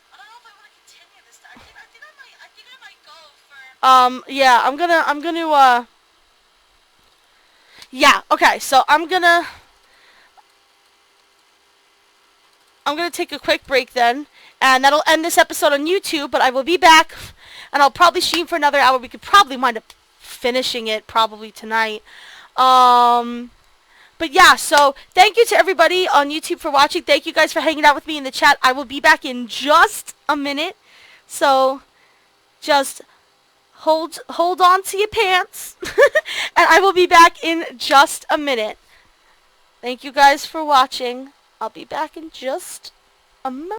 yeah, I'm gonna yeah, okay, so I'm gonna take a quick break then, and that'll end this episode on YouTube, but I will be back, and I'll probably stream for another hour. We could probably wind up finishing it probably tonight. But yeah, so thank you to everybody on YouTube for watching. Thank you guys for hanging out with me in the chat. I will be back in just a minute. So just hold on to your pants. And I will be back in just a minute. Thank you guys for watching. I'll be back in just a moment.